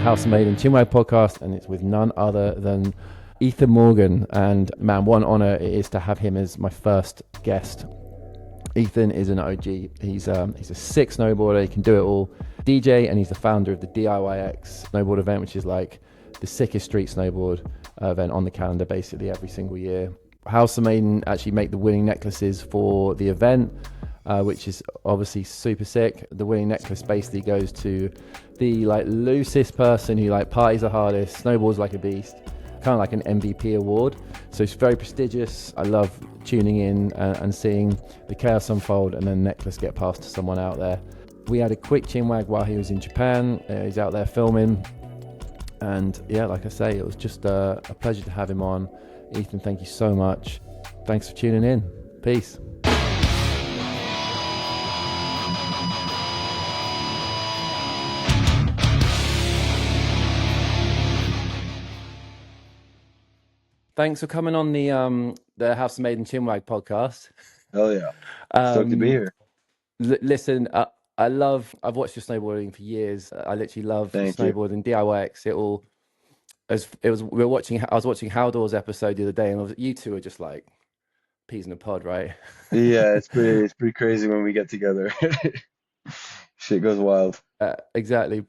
House of Maiden Chinwag podcast, and it's with none other than Ethan Morgan. And man, what an honor it is to have him as my first guest. Ethan is an OG. He's a sick snowboarder. He can do it all. DJ, and he's the founder of the DIYX snowboard event, which is like the sickest street snowboard event on the calendar basically every single year. House of Maiden actually make the winning necklaces for the event, which is obviously super sick. The winning necklace basically goes to the like loosest person who like parties the hardest, snowboards like a beast, kind of like an MVP award. So it's very prestigious. I love tuning in and seeing the chaos unfold and then necklace get passed to someone out there. We had a quick chinwag while he was in Japan. He's out there filming, and yeah, like I say, it was just a pleasure to have him on. Ethan, thank you so much. Thanks for tuning in. Peace. Thanks for coming on the House of Maiden Chinwag podcast. Hell yeah. Stoked to be here. Listen, I've watched your snowboarding for years. I literally love snowboarding, DIYX. I was watching Haldor's episode the other day, and you two are just like peas in a pod, right? Yeah, it's pretty crazy when we get together. Shit goes wild. Exactly.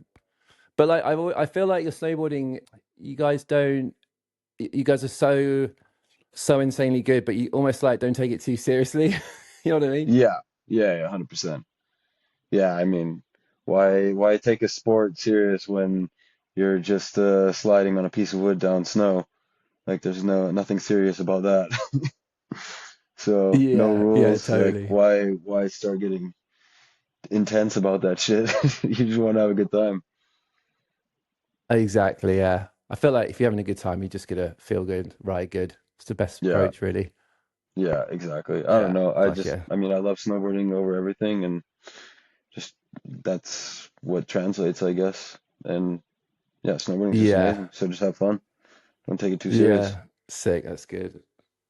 But like I feel like your snowboarding, you guys are so insanely good, but you almost like don't take it too seriously. You know what I mean? Yeah. Yeah, 100%. Yeah, I mean, why take a sport serious when you're just sliding on a piece of wood down snow? Like there's nothing serious about that. So no Yeah, rules. Like totally. why start getting intense about that shit? You just want to have a good time. Exactly, yeah. I feel like if you're having a good time, you just gotta feel good, ride good. It's the best Yeah. approach, really. Yeah, exactly. I don't Yeah, know. fuck yeah. I mean, I love snowboarding over everything, and just that's what translates, I guess. And yeah, snowboarding's just Yeah, amazing. So just have fun. Don't take it too serious. yeah. Sick, that's good.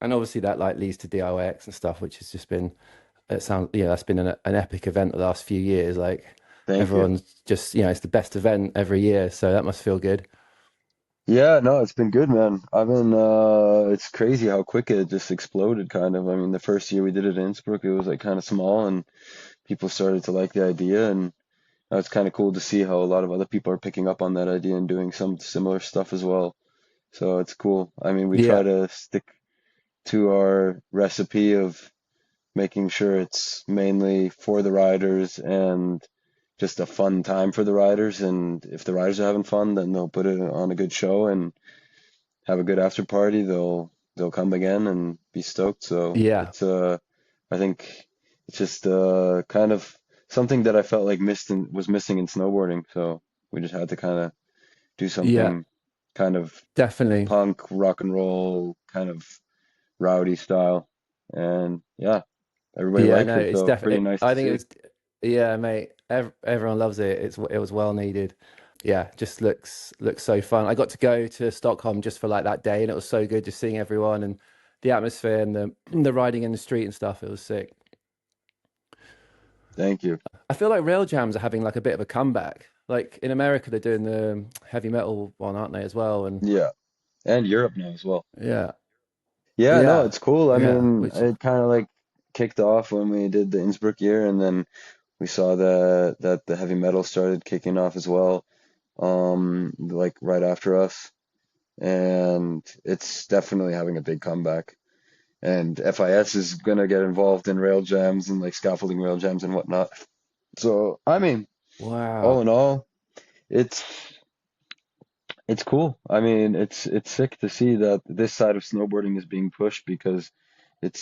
And obviously that like leads to DIYX and stuff, which has just been that's been an epic event the last few years. Like Thank you. everyone's just, it's the best event every year, so that must feel good. Yeah, no, it's been good, man. It's crazy how quick it just exploded, kind of. I mean, the first year we did it in Innsbruck, it was like kind of small, and people started to like the idea, and now it's kind of cool to see how a lot of other people are picking up on that idea and doing some similar stuff as well. So it's cool. I mean, we try Yeah, to stick to our recipe of making sure it's mainly for the riders and just a fun time for the riders. And if the riders are having fun, then they'll put it on a good show and have a good after party. They'll come again and be stoked. So yeah, it's I think it's just kind of something that I felt like was missing in snowboarding. So we just had to kind of do yeah, something kind of definitely. punk rock and roll kind of rowdy style. And yeah, everybody Yeah, likes no, it, it's so pretty definitely. nice to I think see. it's yeah, mate. Everyone loves it. It was well needed. Yeah, just looks so fun. I got to go to Stockholm just for like that day, and it was so good just seeing everyone and the atmosphere and the riding in the street and stuff. It was sick. Thank you. I feel like rail jams are having like a bit of a comeback. Like in America, they're doing the heavy metal one, aren't they, as well? And Yeah, and Europe now as well. yeah, Yeah, no, yeah, it's cool. I yeah. mean, Which it kind of like kicked off when we did the Innsbruck year, and then we saw that the heavy metal started kicking off as well, like right after us, and it's definitely having a big comeback. And FIS is gonna get involved in rail jams and like scaffolding rail jams and whatnot. So, I mean, all wow. in all, it's it's cool. I mean, it's sick to see that this side of snowboarding is being pushed because it's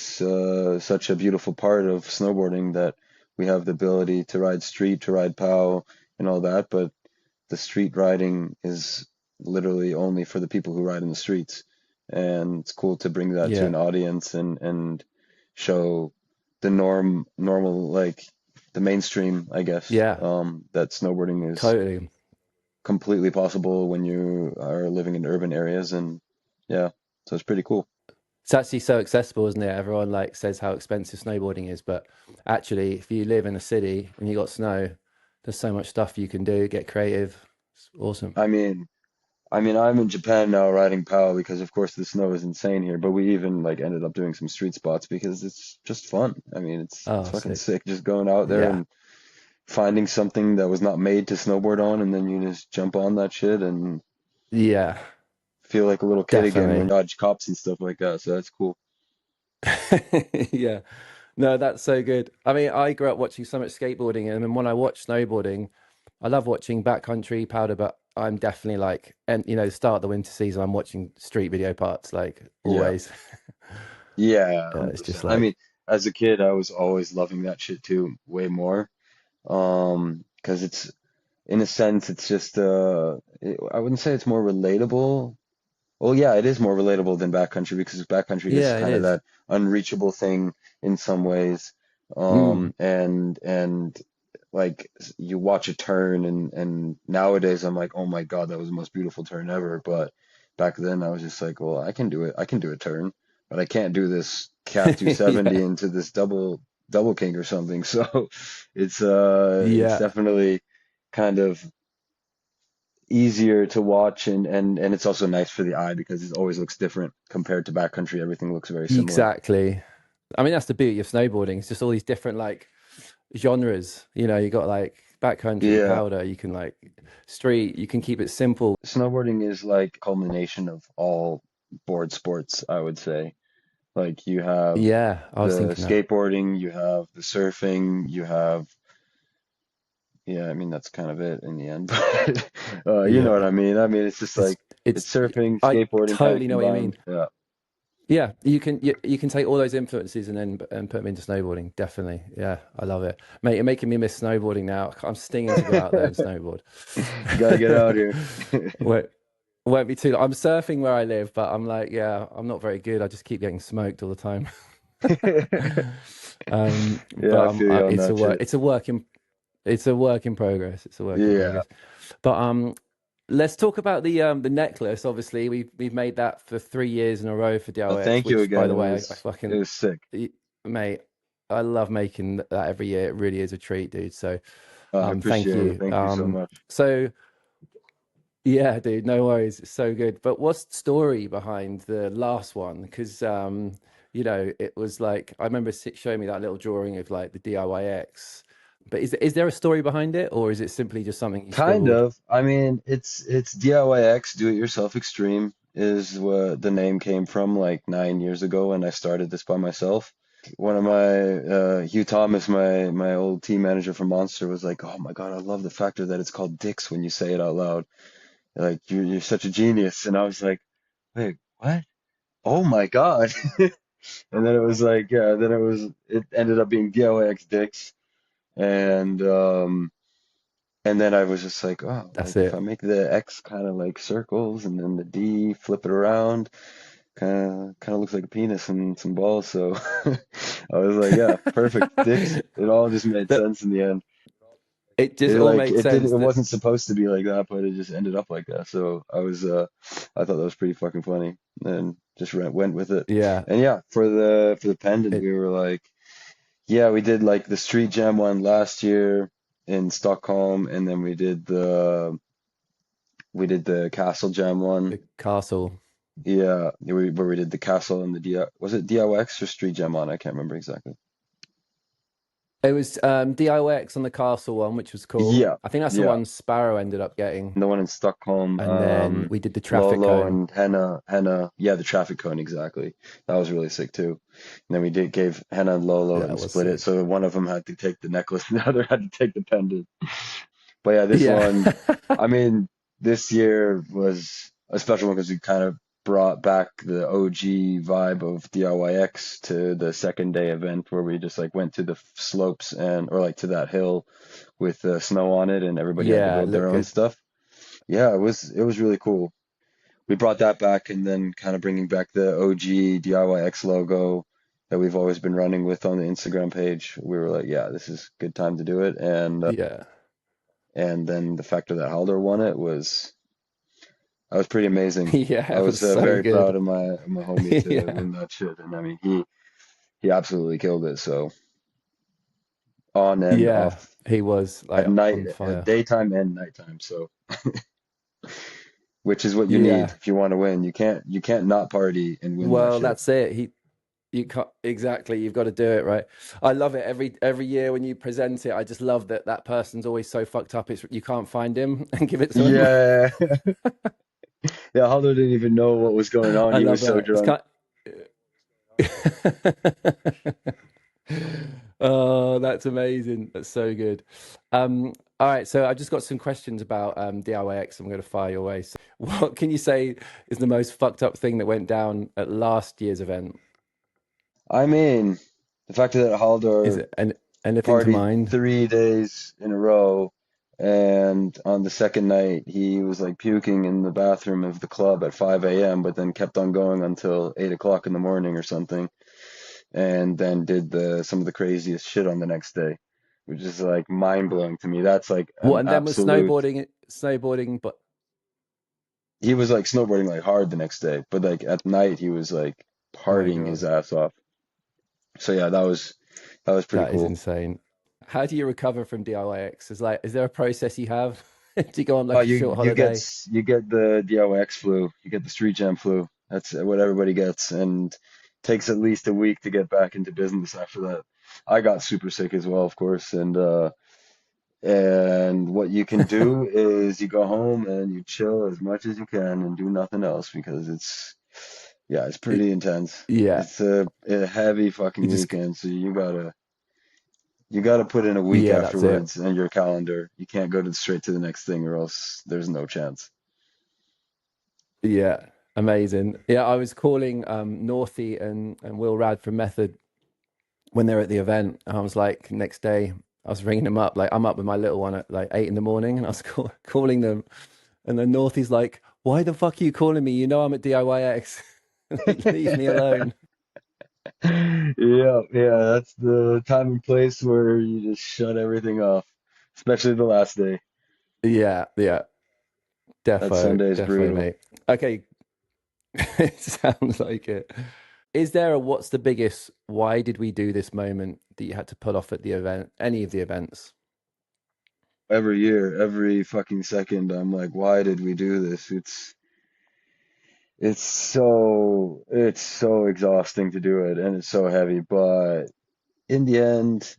such a beautiful part of snowboarding that we have the ability to ride street, to ride POW, and all that. But the street riding is literally only for the people who ride in the streets, and it's cool to bring that to Yeah, an audience and show the normal like the mainstream, I guess, yeah, that snowboarding is totally. completely possible when you are living in urban areas, and yeah, so it's pretty cool. It's actually so accessible, isn't it? Everyone like says how expensive snowboarding is, but actually, if you live in a city and you got snow, there's so much stuff you can do, get creative. It's awesome. I mean, I'm in Japan now riding POW because of course the snow is insane here, but we even like ended up doing some street spots because it's just fun. I mean, it's Oh, fucking sick. sick just going out there Yeah. and finding something that was not made to snowboard on, and then you just jump on that shit and Yeah, feel like a little kid again when definitely. you dodge cops and stuff like that. So that's cool. Yeah. No, that's so good. I mean, I grew up watching so much skateboarding, and then when I watch snowboarding, I love watching backcountry powder, but I'm definitely like, and start of the winter season, I'm watching street video parts like Yeah. always. Yeah, It's just 100%. I mean, like, as a kid, I was always loving that shit too, way more. 'Cause it's in a sense, it's just I wouldn't say it's more relatable. Well, yeah, it is more relatable than backcountry because backcountry is yeah, it kind of is. that unreachable thing in some ways. Mm, And like you watch a turn and nowadays I'm like, oh my God, that was the most beautiful turn ever. But back then I was just like, well, I can do it. I can do a turn, but I can't do this cat 270 yeah, into this double king or something. So it's yeah, definitely kind of easier to watch and it's also nice for the eye because it always looks different compared to backcountry. Everything looks very similar. exactly. I mean, that's the beauty of snowboarding. It's just all these different like genres. You got like backcountry, Yeah. powder, you can like street, you can keep it simple. Snowboarding is like culmination of all board sports, I would say. Like you have Yeah, I was the thinking that. skateboarding, you have the surfing, you have, yeah, I mean that's kind of it in the end. But you know what Yeah. I mean? I mean it's just It's like it's it's surfing, I skateboarding kind of totally know what you combined. mean. Yeah. Yeah, you can take all those influences and put them into snowboarding. Definitely. Yeah, I love it. Mate, you're making me miss snowboarding now. I'm stinging to go out there and snowboard. You gotta get out here. Won't, won't be too long. I'm surfing where I live, but I'm like, yeah, I'm not very good. I just keep getting smoked all the time. Yeah, But I feel you on it's a that work. shit. It's a work in progress. It's a work in Yeah. progress. But let's talk about the necklace. Obviously, we've made that for 3 years in a row for Oh, DIYX, thank you which, by again. the way, I It fucking was sick. mate, I love making that every year. It really is a treat, dude. So, I thank appreciate it. you. Thank you so much. So yeah, dude, no worries. It's so good. But what's the story behind the last one? Because it was like I remember showing me that little drawing of like the DIYX. But is there a story behind it, or is it simply just something you Kind scribbled? of. I mean, it's DIYX, Do It Yourself Extreme is what the name came from like 9 years ago when I started this by myself. One of my Hugh Thomas, my old team manager from Monster, was like, "Oh my God, I love the factor that it's called DIYX when you say it out loud. Like you're such a genius." And I was like, "Wait, what? Oh my God!" And then it was like, yeah, it ended up being DIYX DIYX, and and then I was just like, oh, That's like if I it. make the X kind of like circles and then the D, flip it around, kind of looks like a penis and some balls. So I was like, yeah, perfect. Dicks. It all just made That sense in the end. it just It all like made it didn't. sense. It That wasn't supposed to be like that, but it just ended up like that. So I thought that was pretty fucking funny, and just went with it. yeah, And yeah, for the pendant, it we were like, yeah, we did like the Street Jam one last year in Stockholm, and then we did the Castle Jam one. the castle. Yeah, where we did the Castle and the DI, was it DIYX or Street Jam on? I can't remember exactly. It was DIYX on the castle one, which was cool. Yeah, I think that's the yeah. one Sparrow ended up getting. And the one in Stockholm, And then we did the traffic Lolo cone. and Henna. Yeah, the traffic cone exactly. That was really sick too. And then we did gave Henna and Lolo Yeah, and that was split it, sick. so one of them had to take the necklace, and the other had to take the pendant. But yeah, this Yeah. one, I mean, this year was a special one because we kind of brought back the OG vibe of DIYX to the second day event where we just like went to the slopes and or like to that hill with snow on it and everybody had to Yeah, build look their own good. stuff. Yeah, it was really cool. We brought that back and then kind of bringing back the OG DIYX logo that we've always been running with on the Instagram page. We were like, yeah, this is a good time to do it. Yeah. And then the factor that Haldor won it was pretty amazing. Yeah, I it was was so very proud good. of my homie to Yeah. win that shit, and I mean he absolutely killed it. So on and Yeah. off He was like at night, on at fire. daytime and nighttime. So, which is what you need Yeah. if you want to win. You can't not party and win that Well, shit. that's it. You can't exactly. You've got to do it right. I love it every year when you present it. I just love that that person's always so fucked up. It's you can't find him and give it to him. Yeah, yeah. Haldo didn't even know what was going on. I He love was so that. It's drunk. kind. Oh, that's amazing. That's so good. All right, so I've just got some questions about DIYX. I'm going to fire your way. So, what can you say is the most fucked up thing that went down at last year's event? I mean, the fact that Is Haldor it anything to partied mind? 3 days in a row, and on the second night he was like puking in the bathroom of the club at 5 a.m., but then kept on going until 8 o'clock in the morning or something, and then did the some of the craziest shit on the next day, which is like mind blowing to me. That's like What an and then was absolute. snowboarding, but He was like snowboarding like hard the next day, but like at night he was like oh my partying his God, ass off. So yeah, that was pretty that is cool. insane. How do you recover from DIYX? Is there a process you have? Do you go on Oh, like a short you get holiday? you get the DIYX flu. You get the street jam flu. That's what everybody gets, and takes at least a week to get back into business after that. I got super sick as well, of course, and what you can do is you go home and you chill as much as you can and do nothing else because yeah, it's Y- pretty intense. Yeah, It's a heavy fucking you just weekend, so you gotta put in a week yeah, that's it. afterwards in your calendar. You can't go straight to the next thing or else there's no chance. Yeah, amazing. Yeah, I was calling Northy and Will Rad from Method when they were at the event. And I was like, next day, I was ringing them up. Like, I'm up with my little one at like 8 in the morning, and I was calling them. And then Northy's like, "Why the fuck are you calling me? You know I'm at DIYX. Leave me alone." Yeah, yeah, that's the time and place where you just shut everything off, especially the last day. Yeah, yeah, That defo, Sunday is defo, brutal. mate. Okay, it sounds like it. Is there a what's the biggest? Why did we do this moment that you had to pull off at the event? Any of the events? Every year, every fucking second, I'm like, why did we do this? It's so exhausting to do it and it's so heavy, but in the end,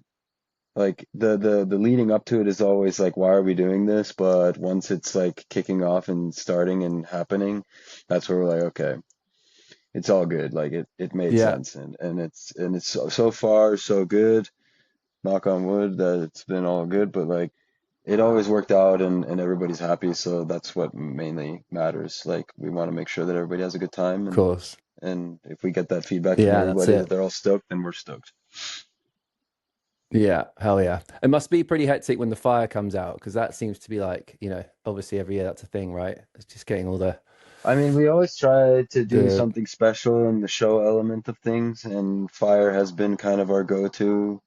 like the leading up to it is always like, why are we doing this? But once it's like kicking off and starting and happening, that's where we're like, okay, it's all good. Like it made Yeah, sense and it's so far so good. Knock on wood that it's been all good, but like it always worked out and everybody's happy, so that's what mainly matters. Like we want to make sure that everybody has a good time of course. and if we get that feedback from Yeah, that's everybody that it. they're all stoked, then we're stoked. Yeah, hell yeah. It must be pretty hectic when the fire comes out because that seems to be like, obviously every year that's a thing, right? It's just getting all I mean, we always try to do the something special in the show element of things, and fire has been kind of our go-to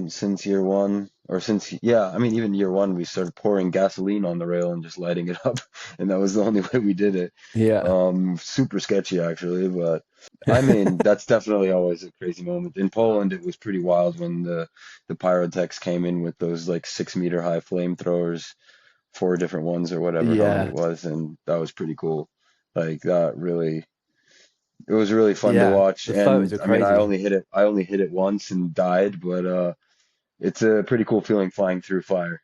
since year one, or since, yeah, I mean, even year one, we started pouring gasoline on the rail and just lighting it up, and that was the only way we did it. yeah. Super sketchy actually, but I mean, that's definitely always a crazy moment. In Poland, it was pretty wild when the pyrotechs came in with those like 6 meter high flamethrowers, four different ones or whatever, how many Yeah. it was, and that was pretty cool. Like that really, it was really fun to Yeah. watch. The photos And are I mean, I crazy. only hit it, I only hit it once and died, but it's a pretty cool feeling flying through fire.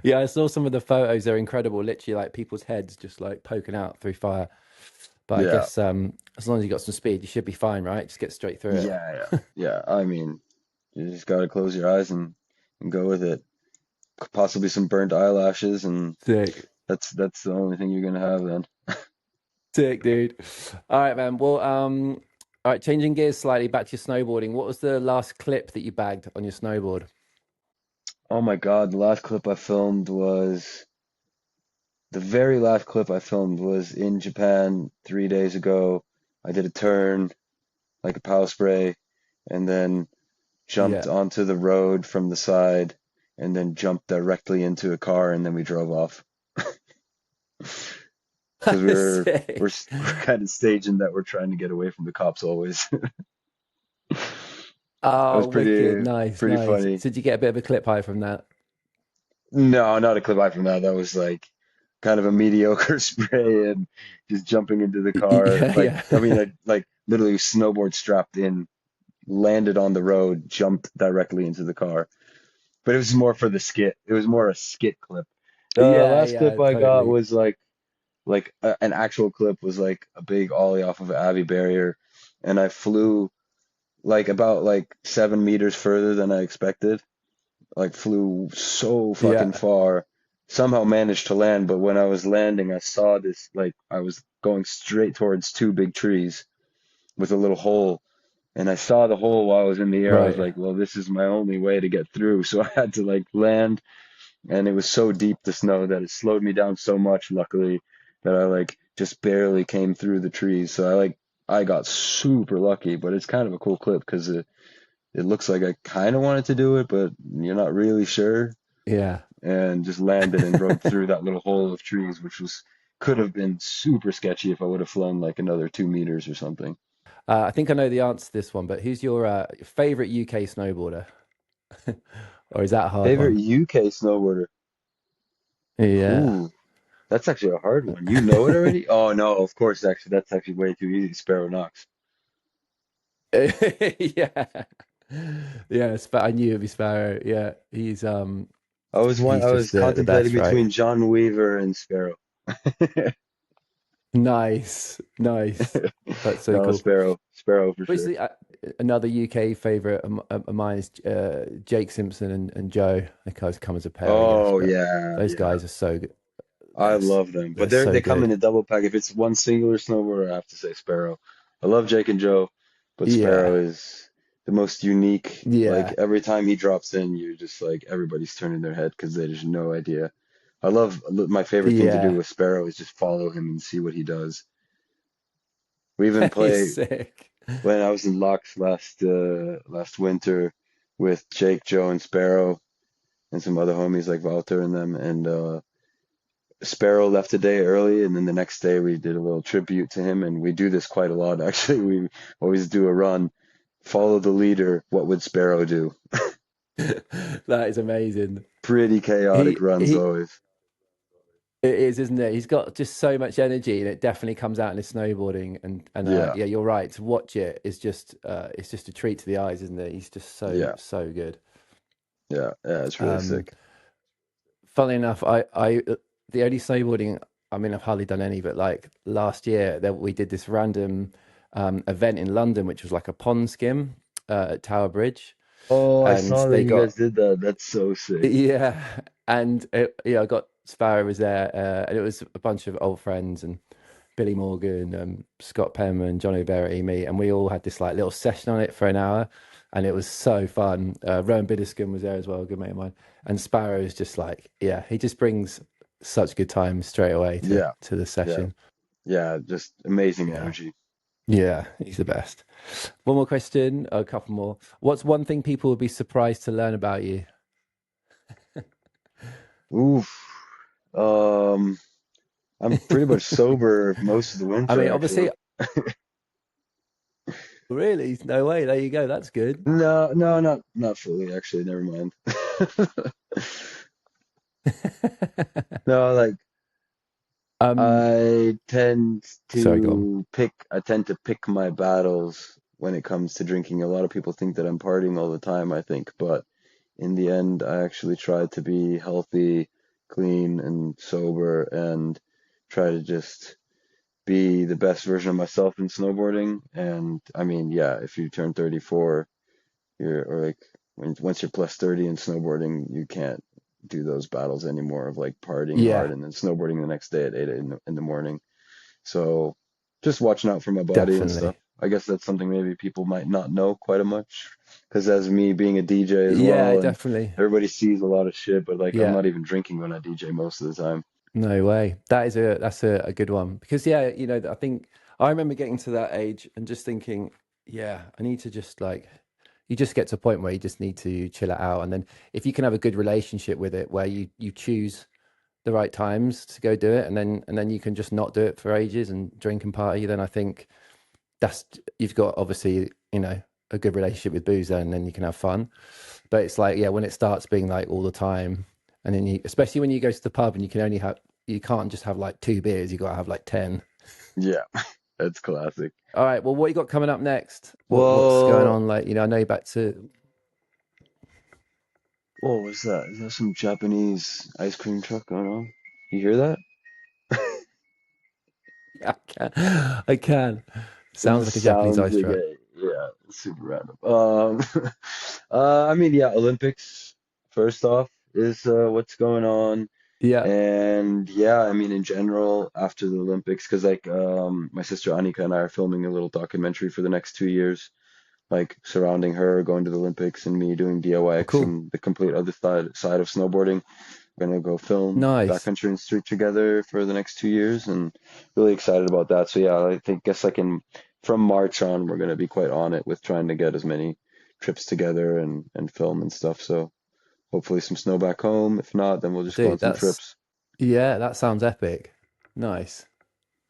Yeah, I saw some of the photos. They're incredible. Literally like people's heads just like poking out through fire. But I Yeah, guess as long as you got some speed, you should be fine, right? Just get straight through it. yeah, yeah, yeah. I mean, you just gotta close your eyes and go with it. Possibly some burnt eyelashes, and Sick. that's the only thing you're gonna have then. Sick, dude. All right, man. Well, all right, changing gears slightly back to your snowboarding. What was the last clip that you bagged on your snowboard? Oh my God, the very last clip I filmed was in Japan 3 days ago. I did a turn like a pow spray and then jumped Yeah. onto the road from the side and then jumped directly into a car and then we drove off because we're Sick. we're kind of staging that we're trying to get away from the cops always. That was Oh, wicked. Nice, pretty nice. funny. So did you get a bit of a clip high from that? No, not a clip eye from that. That was like kind of a mediocre spray and just jumping into the car. Yeah, Like, yeah. I mean, I like literally snowboard strapped in, landed on the road, jumped directly into the car. But it was more for the skit. It was more a skit clip. The Yeah, last clip yeah, I got totally. was an actual clip was like a big ollie off of Abbey Barrier, and I flew like about like 7 meters further than I expected. Like flew so fucking Yeah, far. Somehow managed to land, but when I was landing, I saw this like I was going straight towards two big trees with a little hole. And I saw the hole while I was in the air. I was right. like, well, this is my only way to get through. So I had to like land, and it was so deep the snow that it slowed me down so much, luckily, that I like just barely came through the trees. So I got super lucky, but it's kind of a cool clip because it looks like I kind of wanted to do it, but you're not really sure, Yeah. and just landed and rode through that little hole of trees, which was could have been super sketchy if I would have flown like another 2 meters or something. I think I know the answer to this one, but who's your favorite UK snowboarder? Or is that a hard Favorite one? UK snowboarder? Yeah. Ooh, that's actually a hard one. You know it already? Oh no, of course, actually, that's actually way too easy. Sparrow Knox. Yeah. Yeah, I knew it'd be Sparrow. Yeah, I he's was just the contemplating best, right? between John Weaver and Sparrow. Nice, nice. That's so No, cool. Sparrow for sure. Obviously, another UK favorite of mine is Jake Simpson and Joe. They guys come as a pair, I guess, Oh but yeah, those yeah. guys are so good. I love them, but They're so they come in good. a double pack. If it's one singular snowboarder, I have to say Sparrow. I love Jake and Joe, but Sparrow Yeah, is the most unique. Like yeah, every time he drops in, you're just like everybody's turning their head because they just no idea. My favorite thing to do yeah. with Sparrow is just follow him and see what he does. We even He's play sick. when I was in Lux last winter with Jake, Joe, and Sparrow and some other homies like Walter and them, and Sparrow left a day early, and then the next day we did a little tribute to him, and we do this quite a lot actually. We always do a run, follow the leader. What would Sparrow do? That is amazing. Pretty chaotic runs He always. it is, isn't it? He's got just so much energy, and it definitely comes out in his snowboarding. And Yeah, yeah, you're right. To watch it is just it's just a treat to the eyes, isn't it? He's just yeah, so good. yeah. It's really Um, sick. Funnily enough, the only snowboarding, I mean, I've hardly done any, but like last year, that we did this random event in London, which was like a pond skim at Tower Bridge, Oh, I and saw that they you guys got did that. That's so sick. yeah, and yeah, I got Sparrow was there, and it was a bunch of old friends and Billy Morgan, Scott Penman, John O'Berry, me, and we all had this like little session on it for an hour, and it was so fun. Rowan Biddiscombe was there as well, a good mate of mine, and Sparrow is just like, yeah, he just brings such good times straight away Yeah, to the yeah, session. yeah. Just amazing Yeah, energy. yeah, he's the best. One more question, a couple more. What's one thing people would be surprised to learn about you? Oof. Um, I'm pretty much sober most of the I winter, mean, actually. obviously, really, no way. There you go. That's good. No, no, not fully, actually. Never mind. No, like um, Sorry, go on. I tend to pick my battles when it comes to drinking. A lot of people think that I'm partying all the time, I think, but in the end, I actually try to be healthy, clean, and sober, and try to just be the best version of myself in snowboarding. And I mean, yeah, if you turn 34, or like once you're plus 30 in snowboarding, you can't do those battles anymore of like partying hard Yeah, and then snowboarding the next day at 8 in the morning. So just watching out for my body and stuff. definitely. I guess that's something maybe people might not know quite a much, because as me being a DJ as Yeah, well, and definitely. everybody sees a lot of shit, but like I'm Yeah, not even drinking when I DJ most of the time. no way. That's a good one because yeah, I think I remember getting to that age and just thinking, yeah, I need to just like you just get to a point where you just need to chill it out, and then if you can have a good relationship with it, where you choose the right times to go do it, and then you can just not do it for ages and drink and party, then I think that's you've got obviously a good relationship with booze, and then you can have fun. But it's like, yeah, when it starts being like all the time, and then you, especially when you go to the pub and you can't just have like 2 beers, you got to have like 10. Yeah, that's classic. All right, well, what you got coming up next? What's going Well, on? Like, I know you're back to, what was that? Is that some Japanese ice cream truck going on? You hear that? yeah, I can. It Sounds like just a Japanese sounds ice like truck. yeah, it's super random. I mean, yeah, Olympics first off is what's going on, Yeah, and yeah, I mean, in general, after the Olympics, because like my sister Annika and I are filming a little documentary for the next 2 years, like surrounding her going to the Olympics and me doing oh, DIYX cool. and the complete other side of snowboarding. We're gonna go film Nice. backcountry and street together for the next 2 years, and really excited about that. So yeah, I think guess like in from March on, we're gonna be quite on it with trying to get as many trips together and film and stuff. So hopefully some snow back home. If not, then we'll just go on Dude, some trips. yeah, that sounds epic. Nice.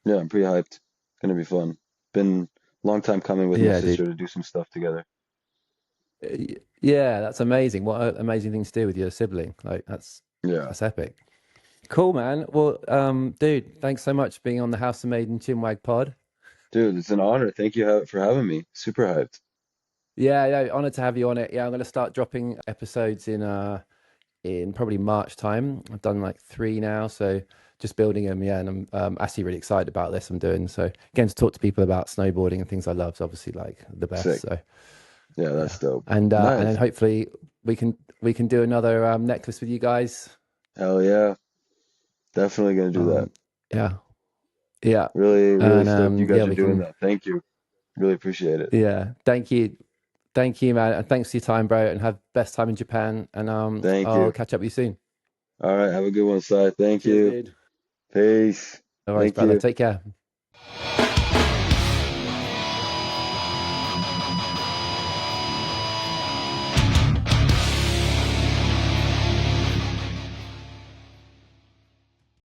Yeah, I'm pretty hyped. Gonna be fun. Been a long time coming with my Yeah, sister dude. to do some stuff together. Yeah, that's amazing. What an amazing thing to do with your sibling. Like Yeah, that's epic. Cool, man. Well, dude, thanks so much for being on the House of Maiden Chinwag pod. dude, it's an honor. Thank you for having me. Super hyped. Yeah, yeah, honored to have you on it. Yeah, I'm gonna start dropping episodes in probably March time. I've done like 3 now, so just building them. Yeah, and I'm actually really excited about this. I'm doing so again to talk to people about snowboarding and things I love is obviously like the best. Sick. So Yeah, yeah, that's dope. and then Nice. hopefully we can do another necklace with you guys. Hell yeah. Definitely gonna do that. Um, yeah, yeah, Really, really and stoked you yeah, guys are we doing can. that. Thank you. Really appreciate it. Yeah, thank you, man, and thanks for your time, bro. And have best time in Japan. And Thank I'll you. catch up with you soon. All right, have a good one, Si. Thank Cheers, you. dude. Peace. No worries, Thank brother. you. Take care.